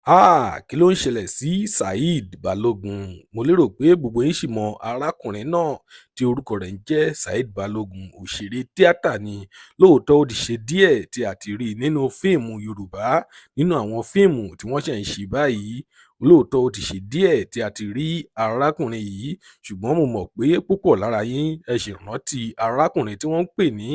Kí ló ń ṣẹlẹ̀ sí Saheed Balogun? Mo lérò pé gbogbo yín ṣì mọ arákùnrin náà tí orúkọ rẹ̀ ń jẹ́ Saheed Balogun. Òṣèré tíátà ni. Lóòótọ́ ó ti ṣe díẹ̀ tí a ti rí i nínú fíìmù Yorùbá, nínú àwọn fíìmù tí wọ́n ṣẹ̀ ń ṣe báyìí. Lóòótọ́ ó ti ṣe díẹ̀ tí a ti rí arákùnrin yìí, ṣùgbọ́n mo mọ̀ pé púpọ̀ lára yín ẹ ṣì rántí arákùnrin tí wọ́n ń pè ní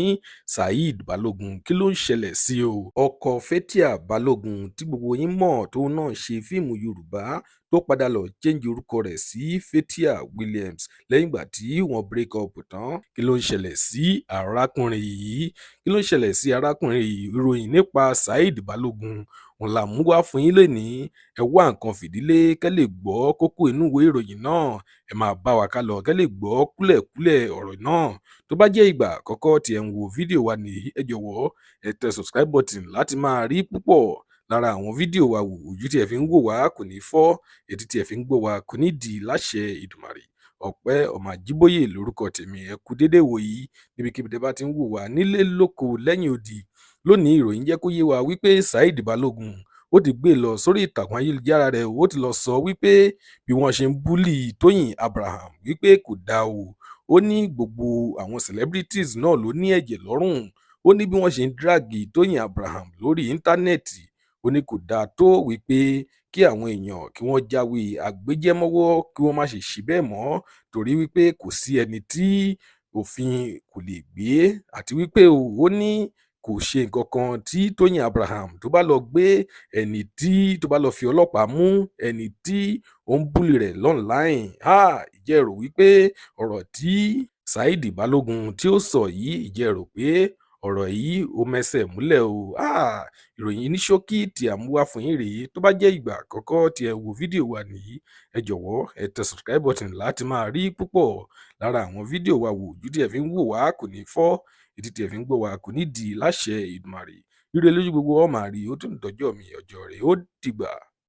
Saheed Balogun. Kí ló ń ṣẹlẹ̀ sí o? Ọkọ Fathia Balogun tí gbogbo yín mọ̀ tóun náà ṣe fíìmù Yorùbá tó padà lọ change orúkọ rẹ̀ sí Fathia Williams lẹ́yìn ìgbà tí wọ́n break up tán. Kí ló ń ṣẹlẹ̀ sí arákùnrin yìí? Kí ló ń ṣẹlẹ̀ sí arákùnrin yìí? Ìròyìn nípa Saheed Balogun òun là mú wá fún yín lénìí. Ẹ wá nǹkan fìdílé kẹ́ lè gbọ́ kókó inú ìwé ìròyìn náà. Ẹ máa bá wa ká lọ kẹ́ lè gbọ́ kúlẹ̀kúlẹ̀ ọ̀rọ̀ náà. Tó bá jẹ́ ìgbà àkọ́kọ́ tí ẹ̀ ń wo fídíò wa nìyí, ẹ jọ̀wọ́ ẹ tẹ subscribe button láti máa rí púpọ̀ lára àwọn fídíò wa wò. Ojú tí ẹ fi ń wò wá kò ní fọ́, etí tí ẹ fi ń gbọ́ wa kò ní di láṣẹ Ìdùmarè. Ọpẹ́ Ọmọ Ajíbóyè lórúkọ tèmi. Ẹ kú dédé wò yìí níbikíbi tẹ́ bá ti ń wò wá nílé lóko lẹ́yìn odi. Lónìí ìròyìn jẹ́ kó yé wa wípé Saheed Balogun ó ti gbé lọ sórí ìtàkùn ayélujára rẹ̀, ó ti lọ sọ wípé bí wọ́n ṣe ń búlì Tóyìn Abraham wípé kò dáa o. Ó ní gbogbo àwọn celebrities náà ló ní ẹ̀jẹ̀ lọ́rùn. Ó ní bí wọ́n ṣe ń dráàgì Tóyìn Abraham lórí íńtánẹ́ẹ̀tì, ó ní kò dáa tó wípé kí àwọn èèyàn kí wọ́n jáwé àgbéjẹ́mọ́wọ́ kí wọ́n má ṣe ṣe bẹ́ẹ̀ mọ́, torí wípé kò sí ẹni tí òfin kò lè gbé, àti wípé ó ní kò ṣe nǹkan kan tí Tóyìn Abraham tó bá lọ gbé ẹni tí tó bá lọ fi ọlọ́pàá mú ẹni tí ó ń búlì rẹ̀ online. Ìjẹ́ rò wípé ọ̀rọ̀ tí Saheed Balogun tí ó sọ yìí, ìjẹ́ rò pé ọ̀rọ̀ yìí ó mẹ́sẹ̀ múlẹ̀ o? Ìròyìn ní ṣókí tí a mú wá fún yín rèé. Tó bá jẹ́ ìgbà àkọ́kọ́ tí ẹ wo fídíò wa nìyí, ẹ jọ̀wọ́ ẹ tẹ subscribe button láti máa rí púpọ̀ lára àwọn fídíò wa wò. Ojú tí ẹ fi ń wò wá kò ní fọ́, etí tí ẹ fi ń gbọ́ wa kò ní di láṣẹ Ìdùmarè. Ire lójú gbogbo wa máa rí. Ó tún dọjọ́ mi ọjọ́ rẹ̀. Ó dìgbà.